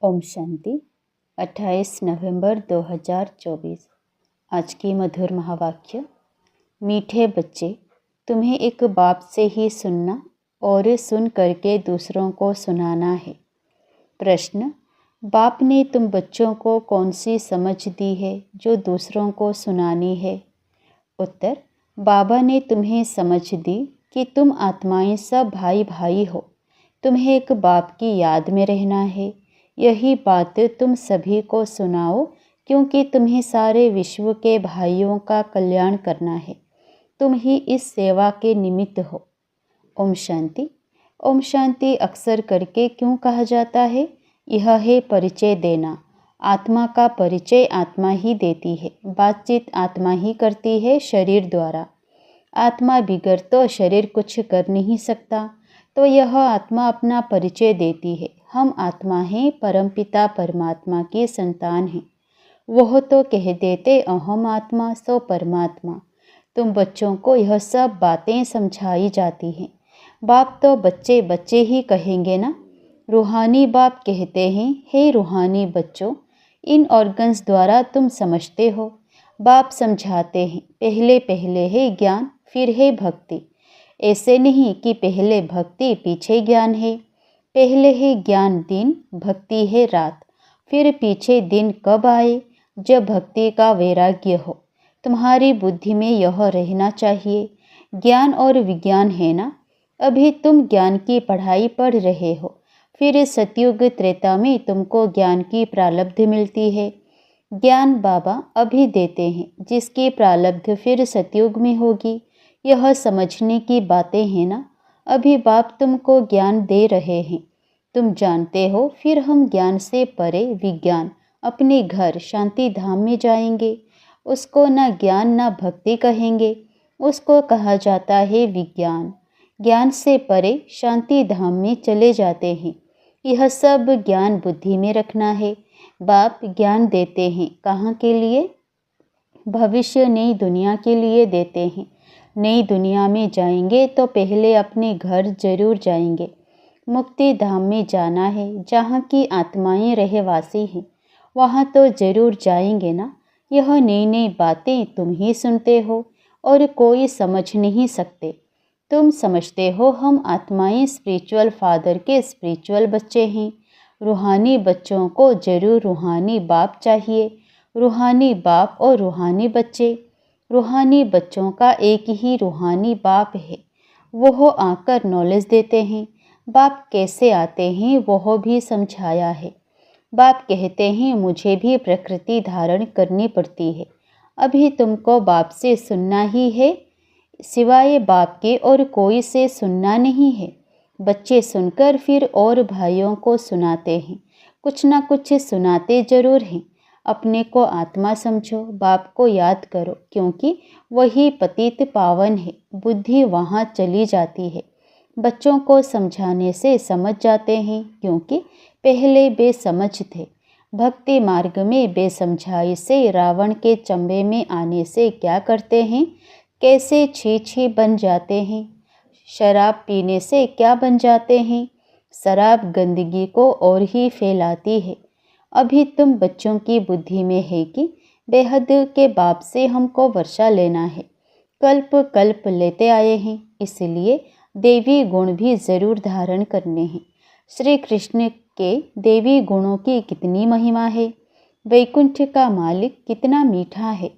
ओम शांति। 28 नवंबर 2024। आज की मधुर महावाक्य। मीठे बच्चे, तुम्हें एक बाप से ही सुनना और सुन करके दूसरों को सुनाना है। प्रश्न, बाप ने तुम बच्चों को कौन सी समझ दी है जो दूसरों को सुनानी है? उत्तर, बाबा ने तुम्हें समझ दी कि तुम आत्माएं सब भाई भाई हो। तुम्हें एक बाप की याद में रहना है। यही बात तुम सभी को सुनाओ, क्योंकि तुम्हें सारे विश्व के भाइयों का कल्याण करना है। तुम ही इस सेवा के निमित्त हो। ओम शांति। ओम शांति अक्सर करके क्यों कहा जाता है? यह है परिचय देना। आत्मा का परिचय आत्मा ही देती है। बातचीत आत्मा ही करती है शरीर द्वारा। आत्मा बिगड़ तो शरीर कुछ कर नहीं सकता, तो यह आत्मा अपना परिचय देती है। हम आत्मा हैं, परमपिता परमात्मा की संतान हैं। वह तो कह देते अहम आत्मा सो परमात्मा। तुम बच्चों को यह सब बातें समझाई जाती हैं। बाप तो बच्चे बच्चे ही कहेंगे ना। रूहानी बाप कहते हैं, हे रूहानी बच्चों, इन ऑर्गन्स द्वारा तुम समझते हो। बाप समझाते हैं, पहले पहले है ज्ञान, फिर है भक्ति। ऐसे नहीं कि पहले भक्ति पीछे ज्ञान है। पहले है ज्ञान दिन, भक्ति है रात। फिर पीछे दिन कब आए? जब भक्ति का वैराग्य हो। तुम्हारी बुद्धि में यह रहना चाहिए। ज्ञान और विज्ञान है ना। अभी तुम ज्ञान की पढ़ाई पढ़ रहे हो, फिर सतयुग त्रेता में तुमको ज्ञान की प्रारब्ध मिलती है। ज्ञान बाबा अभी देते हैं, जिसकी प्रारब्ध फिर सतयुग में होगी। यह समझने की बातें हैं ना। अभी बाप तुमको ज्ञान दे रहे हैं, तुम जानते हो। फिर हम ज्ञान से परे विज्ञान अपने घर शांति धाम में जाएंगे। उसको ना ज्ञान ना भक्ति कहेंगे, उसको कहा जाता है विज्ञान। ज्ञान से परे शांति धाम में चले जाते हैं। यह सब ज्ञान बुद्धि में रखना है। बाप ज्ञान देते हैं, कहाँ के लिए? भविष्य नई दुनिया के लिए देते हैं। नई दुनिया में जाएंगे तो पहले अपने घर जरूर जाएंगे। मुक्ति धाम में जाना है, जहाँ की आत्माएं रहवासी हैं। वहाँ तो जरूर जाएंगे ना। यह नई नई बातें तुम ही सुनते हो और कोई समझ नहीं सकते। तुम समझते हो हम आत्माएं स्पिरिचुअल फादर के स्पिरिचुअल बच्चे हैं। रूहानी बच्चों को जरूर रूहानी बाप चाहिए। रूहानी बाप और रूहानी बच्चे। रूहानी बच्चों का एक ही रूहानी बाप है। वह आकर नॉलेज देते हैं। बाप कैसे आते हैं वह भी समझाया है। बाप कहते हैं, मुझे भी प्रकृति धारण करनी पड़ती है। अभी तुमको बाप से सुनना ही है, सिवाय बाप के और कोई से सुनना नहीं है। बच्चे सुनकर फिर और भाइयों को सुनाते हैं। कुछ ना कुछ सुनाते जरूर हैं। अपने को आत्मा समझो, बाप को याद करो, क्योंकि वही पतित पावन है। बुद्धि वहाँ चली जाती है। बच्चों को समझाने से समझ जाते हैं, क्योंकि पहले बेसमझ थे। भक्ति मार्ग में बेसमझाई से रावण के चंबे में आने से क्या करते हैं? कैसे छी छी बन जाते हैं। शराब पीने से क्या बन जाते हैं? शराब गंदगी को और ही फैलाती है। अभी तुम बच्चों की बुद्धि में है कि बेहद के बाप से हमको वर्षा लेना है। कल्प कल्प लेते आए हैं, इसलिए देवी गुण भी जरूर धारण करने हैं। श्री कृष्ण के देवी गुणों की कितनी महिमा है। वैकुंठ का मालिक कितना मीठा है।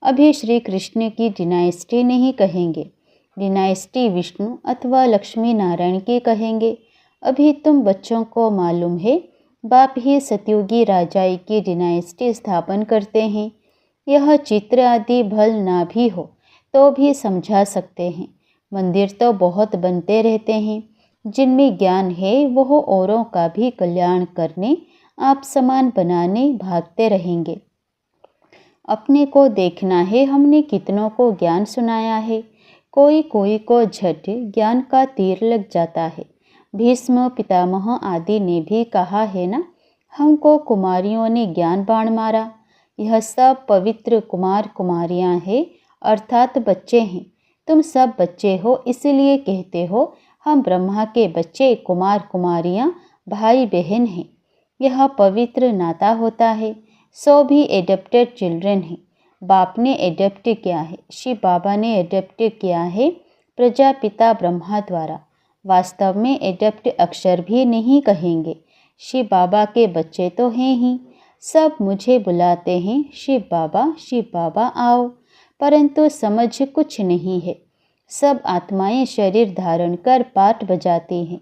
अभी श्री कृष्ण की डिनाइस्टी नहीं कहेंगे, डिनाइस्टी विष्णु अथवा लक्ष्मी नारायण की कहेंगे। अभी तुम बच्चों को मालूम है बाप ही सतयुगी राजाई की डिनाइस्टी स्थापन करते हैं। यह चित्र आदि भल ना भी हो तो भी समझा सकते हैं। मंदिर तो बहुत बनते रहते हैं। जिनमें ज्ञान है वह औरों का भी कल्याण करने, आप समान बनाने भागते रहेंगे। अपने को देखना है, हमने कितनों को ज्ञान सुनाया है। कोई कोई को झट ज्ञान का तीर लग जाता है। भीष्म पितामह आदि ने भी कहा है ना, हमको कुमारियों ने ज्ञान बाण मारा। यह सब पवित्र कुमार कुमारियां हैं, अर्थात बच्चे हैं। तुम सब बच्चे हो, इसलिए कहते हो हम ब्रह्मा के बच्चे। कुमार कुमारियां भाई बहन हैं। यह पवित्र नाता होता है। सो भी एडप्टेड चिल्ड्रन है। बाप ने एडप्ट किया है, शिव बाबा ने एडप्ट किया है प्रजापिता ब्रह्मा द्वारा। वास्तव में एडप्ट अक्षर भी नहीं कहेंगे, शिव बाबा के बच्चे तो हैं ही। सब मुझे बुलाते हैं, शिव बाबा आओ, परंतु समझ कुछ नहीं है। सब आत्माएं शरीर धारण कर पाठ बजाती हैं,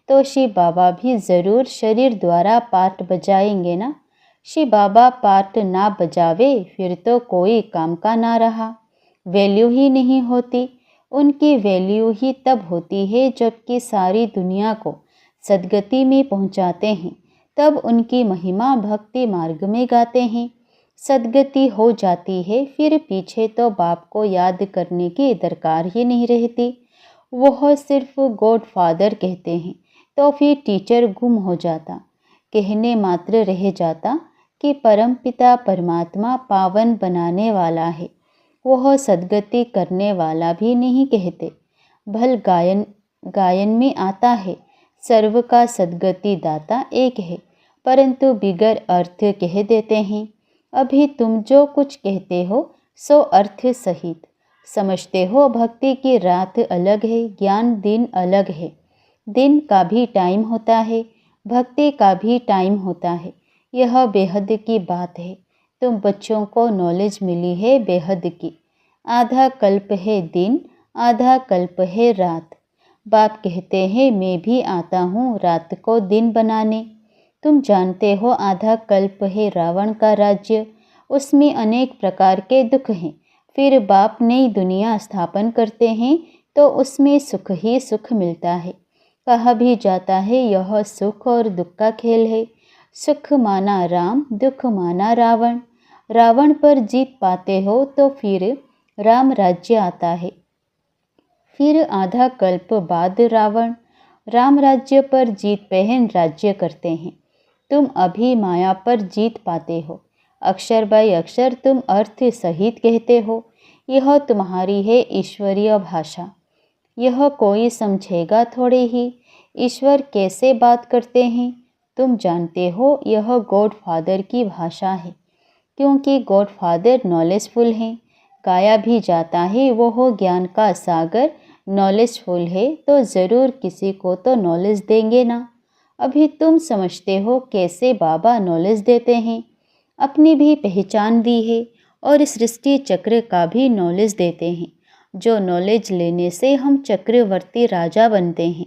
तो शिव बाबा भी ज़रूर शरीर द्वारा पाठ बजाएंगे ना। शिव बाबा पाठ ना बजावे फिर तो कोई काम का ना रहा, वैल्यू ही नहीं होती। उनकी वैल्यू ही तब होती है जबकि सारी दुनिया को सद्गति में पहुंचाते हैं, तब उनकी महिमा भक्ति मार्ग में गाते हैं। सद्गति हो जाती है, फिर पीछे तो बाप को याद करने की दरकार ही नहीं रहती। वह सिर्फ गॉड फादर कहते हैं, तो फिर टीचर गुम हो जाता, कहने मात्र रह जाता कि परम पिता परमात्मा पावन बनाने वाला है। वह सद्गति करने वाला भी नहीं कहते। भल गायन में आता है, सर्व का सद्गति दाता एक है, परंतु बिगर अर्थ कह देते हैं। अभी तुम जो कुछ कहते हो सो अर्थ सहित समझते हो। भक्ति की रात अलग है, ज्ञान दिन अलग है। दिन का भी टाइम होता है, भक्ति का भी टाइम होता है। यह बेहद की बात है। तुम बच्चों को नॉलेज मिली है बेहद की। आधा कल्प है दिन, आधा कल्प है रात। बाप कहते हैं मैं भी आता हूँ रात को दिन बनाने। तुम जानते हो आधा कल्प है रावण का राज्य, उसमें अनेक प्रकार के दुख हैं। फिर बाप नई दुनिया स्थापन करते हैं तो उसमें सुख ही सुख मिलता है। कहा भी जाता है यह सुख और दुख का खेल है। सुख माना राम, दुख माना रावण। रावण पर जीत पाते हो तो फिर राम राज्य आता है। फिर आधा कल्प बाद रावण राम राज्य पर जीत पहन राज्य करते हैं। तुम अभी माया पर जीत पाते हो। अक्षर बाय अक्षर तुम अर्थ सहित कहते हो। यह तुम्हारी है ईश्वरीय भाषा। यह कोई समझेगा थोड़े ही। ईश्वर कैसे बात करते हैं तुम जानते हो, यह गॉड फादर की भाषा है, क्योंकि गॉड फादर नॉलेजफुल हैं। गाया भी जाता है वह ज्ञान का सागर नॉलेजफुल है, तो ज़रूर किसी को तो नॉलेज देंगे ना। अभी तुम समझते हो कैसे बाबा नॉलेज देते हैं। अपनी भी पहचान दी है और सृष्टि चक्र का भी नॉलेज देते हैं। जो नॉलेज लेने से हम चक्रवर्ती राजा बनते हैं।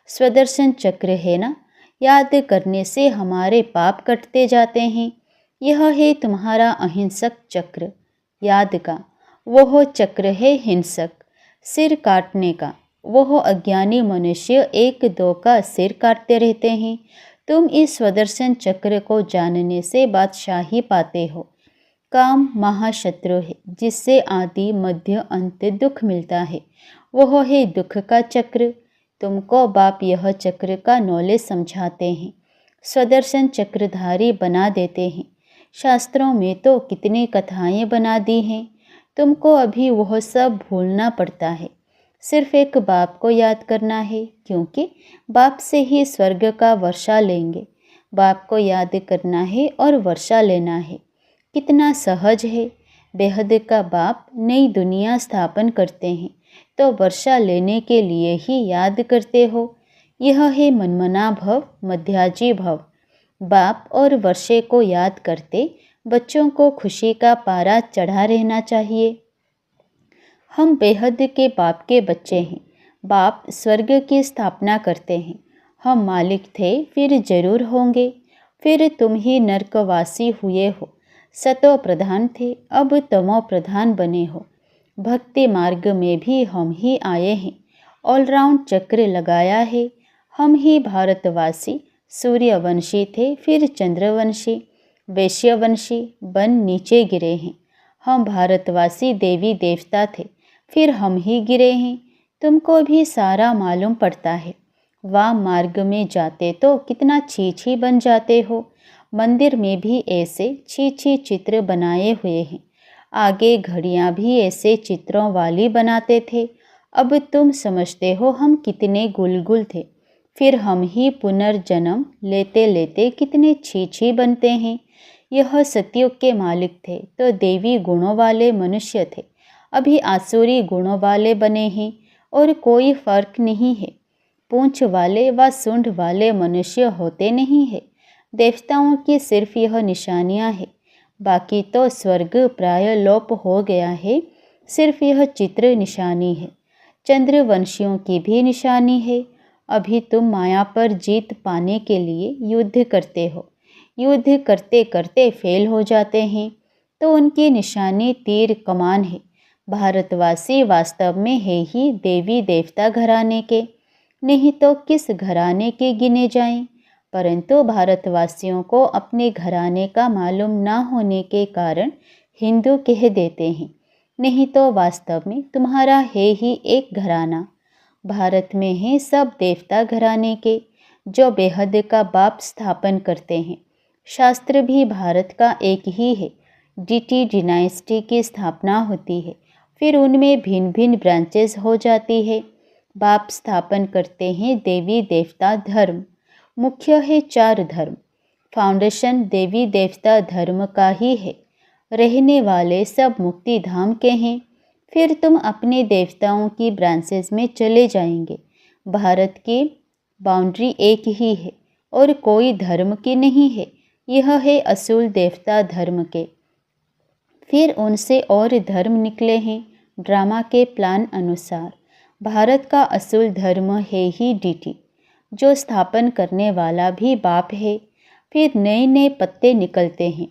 स्वदर्शन चक्र है ना, याद करने से हमारे पाप कटते जाते हैं। यह है तुम्हारा अहिंसक चक्र याद का। वह चक्र है हिंसक, सिर काटने का। वह अज्ञानी मनुष्य एक दो का सिर काटते रहते हैं। तुम इस स्वदर्शन चक्र को जानने से बादशाही पाते हो। काम महाशत्रु है, जिससे आदि मध्य अंत दुख मिलता है। वह है दुख का चक्र। तुमको बाप यह चक्र का नॉलेज समझाते हैं, स्वदर्शन चक्रधारी बना देते हैं। शास्त्रों में तो कितनी कथाएं बना दी हैं, तुमको अभी वह सब भूलना पड़ता है। सिर्फ एक बाप को याद करना है, क्योंकि बाप से ही स्वर्ग का वर्षा लेंगे। बाप को याद करना है और वर्षा लेना है। कितना सहज है। बेहद का बाप नई दुनिया स्थापन करते हैं तो वर्षा लेने के लिए ही याद करते हो। यह है मनमना भव, मध्याजी भव। बाप और वर्षे को याद करते बच्चों को खुशी का पारा चढ़ा रहना चाहिए। हम बेहद के बाप के बच्चे हैं। बाप स्वर्ग की स्थापना करते हैं। हम मालिक थे, फिर जरूर होंगे। फिर तुम ही नरकवासी हुए हो। सतो प्रधान थे, अब तमो प्रधान बने हो। भक्ति मार्ग में भी हम ही आए हैं। ऑलराउंड चक्र लगाया है। हम ही भारतवासी सूर्यवंशी थे, फिर चंद्रवंशी वैश्यवंशी बन नीचे गिरे हैं। हम भारतवासी देवी देवता थे, फिर हम ही गिरे हैं। तुमको भी सारा मालूम पड़ता है। वाम मार्ग में जाते तो कितना छी बन जाते हो। मंदिर में भी ऐसे छी चित्र बनाए हुए हैं। आगे घड़ियाँ भी ऐसे चित्रों वाली बनाते थे। अब तुम समझते हो हम कितने गुलगुल थे। फिर हम ही पुनर्जन्म लेते लेते कितने छी बनते हैं। यह सतयुग के मालिक थे तो देवी गुणों वाले मनुष्य थे, अभी आसुरी गुणों वाले बने हैं और कोई फर्क नहीं है। पूंछ वाले व सूंड वाले मनुष्य होते नहीं है। देवताओं की सिर्फ यह निशानियां हैं, बाकी तो स्वर्ग प्राय लोप हो गया है। सिर्फ यह चित्र निशानी है। चंद्रवंशियों की भी निशानी है। अभी तुम माया पर जीत पाने के लिए युद्ध करते हो, युद्ध करते करते फेल हो जाते हैं तो उनकी निशानी तीर कमान है। भारतवासी वास्तव में है ही देवी देवता घराने के, नहीं तो किस घराने के गिने जाएं। परंतु भारतवासियों को अपने घराने का मालूम ना होने के कारण हिंदू कह देते हैं, नहीं तो वास्तव में तुम्हारा है ही एक घराना। भारत में है सब देवता घराने के, जो बेहद का बाप स्थापन करते हैं। शास्त्र भी भारत का एक ही है। डीटी डिनाइस्टी की स्थापना होती है, फिर उनमें भिन्न भिन्न ब्रांचेस हो जाती है। बाप स्थापन करते हैं देवी देवता धर्म। मुख्य है 4 धर्म। फाउंडेशन देवी देवता धर्म का ही है। रहने वाले सब मुक्ति धाम के हैं। फिर तुम अपने देवताओं की ब्रांचेस में चले जाएंगे। भारत की बाउंड्री एक ही है और कोई धर्म की नहीं है। यह है असूल देवता धर्म के। फिर उनसे और धर्म निकले हैं ड्रामा के प्लान अनुसार। भारत का असूल धर्म है ही डीटी, जो स्थापन करने वाला भी बाप है। फिर नए नए पत्ते निकलते हैं।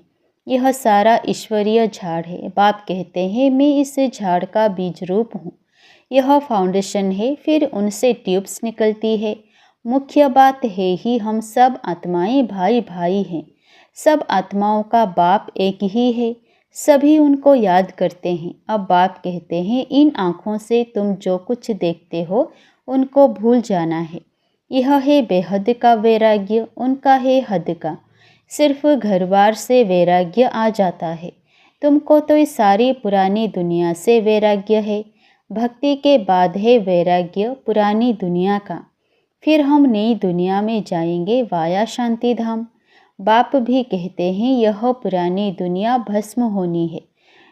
यह सारा ईश्वरीय झाड़ है। बाप कहते हैं मैं इस झाड़ का बीज रूप हूँ। यह फाउंडेशन है। फिर उनसे ट्यूब्स निकलती है। मुख्य बात है ही हम सब आत्माएं भाई भाई हैं। सब आत्माओं का बाप एक ही है। सभी उनको याद करते हैं। अब बाप कहते हैं इन आँखों से तुम जो कुछ देखते हो उनको भूल जाना है। यह है बेहद का वैराग्य, उनका है हद का। सिर्फ घरबार से वैराग्य आ जाता है। तुमको तो इस सारी पुरानी दुनिया से वैराग्य है। भक्ति के बाद है वैराग्य पुरानी दुनिया का। फिर हम नई दुनिया में जाएंगे वाया शांति धाम। बाप भी कहते हैं यह पुरानी दुनिया भस्म होनी है।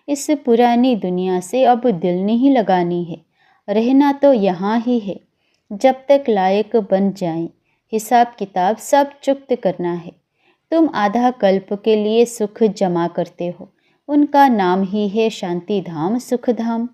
इस पुरानी दुनिया से अब दिल नहीं लगानी है। रहना तो यहाँ ही है जब तक लायक बन जाएं। हिसाब किताब सब चुक्त करना है। तुम आधा कल्प के लिए सुख जमा करते हो, उनका नाम ही है शांति धाम सुख धाम।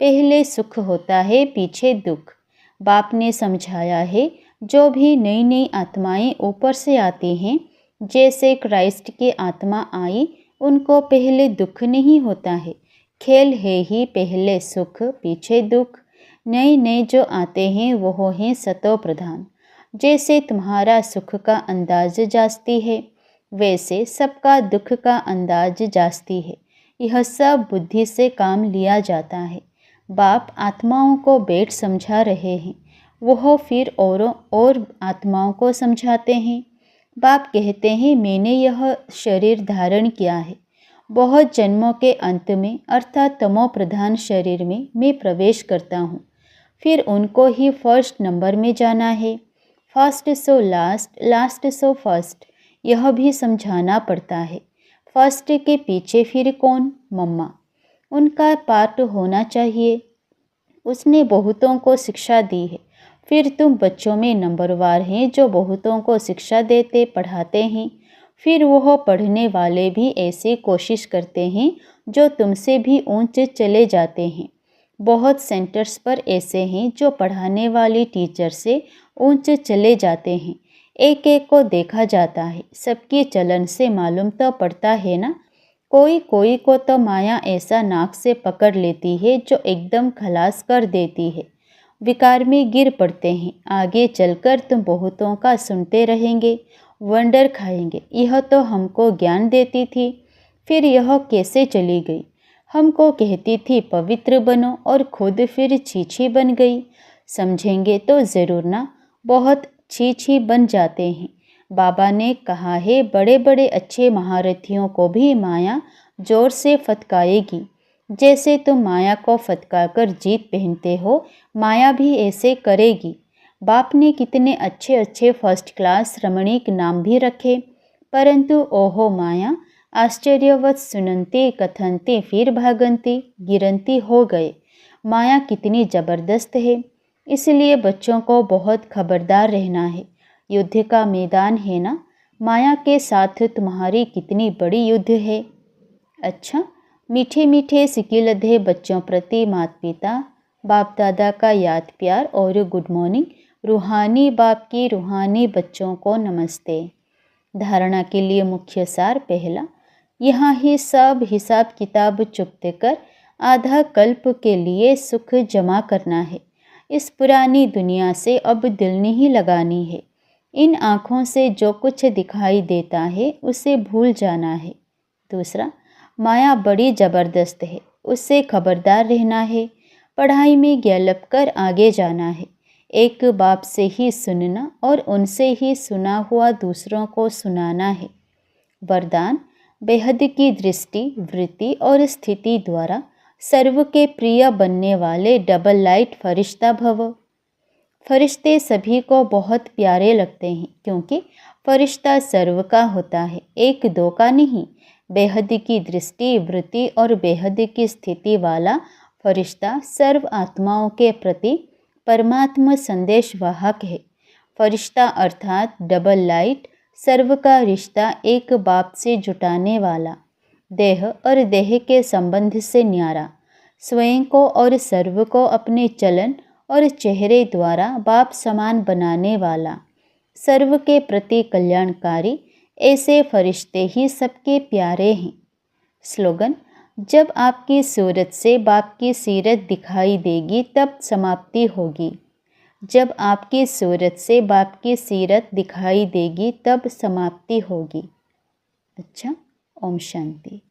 पहले सुख होता है, पीछे दुख। बाप ने समझाया है जो भी नई नई आत्माएं ऊपर से आती हैं, जैसे क्राइस्ट की आत्मा आई, उनको पहले दुख नहीं होता है। खेल है ही पहले सुख पीछे दुख। नए नए जो आते हैं वो हैं सतो प्रधान। जैसे तुम्हारा सुख का अंदाज जास्ती है, वैसे सबका दुख का अंदाज जास्ती है। यह सब बुद्धि से काम लिया जाता है। बाप आत्माओं को बेट समझा रहे हैं, वह फिर औरों और आत्माओं को समझाते हैं। बाप कहते हैं मैंने यह शरीर धारण किया है। बहुत जन्मों के अंत में अर्थात तमो प्रधान शरीर में मैं प्रवेश करता हूँ। फिर उनको ही फर्स्ट नंबर में जाना है। First so last, last so first, यह भी समझाना पड़ता है। फर्स्ट के पीछे फिर कौन? मम्मा, उनका पार्ट होना चाहिए। उसने बहुतों को शिक्षा दी है। फिर तुम बच्चों में नंबरवार हैं जो बहुतों को शिक्षा देते पढ़ाते हैं। फिर वह पढ़ने वाले भी ऐसी कोशिश करते हैं जो तुमसे भी ऊंचे चले जाते हैं। बहुत सेंटर्स पर ऐसे हैं जो पढ़ाने वाली टीचर से ऊंचे चले जाते हैं। एक एक को देखा जाता है। सबके चलन से मालूम तो पड़ता है ना। कोई कोई को तो माया ऐसा नाक से पकड़ लेती है जो एकदम खलास कर देती है। विकार में गिर पड़ते हैं। आगे चलकर तुम बहुतों का सुनते रहेंगे, वंडर खाएंगे, यह तो हमको ज्ञान देती थी, फिर यह कैसे चली गई। हमको कहती थी पवित्र बनो और खुद फिर छीछी बन गई। समझेंगे तो ज़रूर ना, बहुत छीछी बन जाते हैं। बाबा ने कहा है बड़े बड़े अच्छे महारथियों को भी माया जोर से फटकाएगी। जैसे तुम माया को फटका कर जीत पहनते हो, माया भी ऐसे करेगी। बाप ने कितने अच्छे अच्छे फर्स्ट क्लास रमणीक नाम भी रखे, परंतु ओहो माया, आश्चर्यवत सुनते कथनते फिर भागनते गिरंती हो गए। माया कितनी ज़बरदस्त है, इसलिए बच्चों को बहुत खबरदार रहना है। युद्ध का मैदान है ना, माया के साथ तुम्हारी कितनी बड़ी युद्ध है। अच्छा, मीठे मीठे सिकिलधे बच्चों प्रति माता पिता बाप दादा का याद प्यार और गुड मॉर्निंग। रूहानी बाप की रूहानी बच्चों को नमस्ते। धारणा के लिए मुख्य सार पहला, यहाँ ही सब हिसाब किताब चुकते कर आधा कल्प के लिए सुख जमा करना है। इस पुरानी दुनिया से अब दिल नहीं लगानी है। इन आँखों से जो कुछ दिखाई देता है उसे भूल जाना है। दूसरा, माया बड़ी ज़बरदस्त है, उससे खबरदार रहना है। पढ़ाई में गैलप कर आगे जाना है। एक बाप से ही सुनना और उनसे ही सुना हुआ दूसरों को सुनाना है। वरदान, बेहद की दृष्टि वृत्ति और स्थिति द्वारा सर्व के प्रिय बनने वाले डबल लाइट फरिश्ता भव। फरिश्ते सभी को बहुत प्यारे लगते हैं, क्योंकि फरिश्ता सर्व का होता है, एक दो का नहीं। बेहद की दृष्टि वृत्ति और बेहद की स्थिति वाला फरिश्ता सर्व आत्माओं के प्रति परमात्मा संदेश वाहक है। फरिश्ता अर्थात डबल लाइट, सर्व का रिश्ता एक बाप से जुटाने वाला, देह और देह के संबंध से न्यारा, स्वयं को और सर्व को अपने चलन और चेहरे द्वारा बाप समान बनाने वाला, सर्व के प्रति कल्याणकारी, ऐसे फरिश्ते ही सबके प्यारे हैं। स्लोगन, जब आपकी सूरत से बाप की सीरत दिखाई देगी तब समाप्ति होगी। जब आपकी सूरत से बाप की सीरत दिखाई देगी तब समाप्ति होगी। अच्छा, ओम शांति।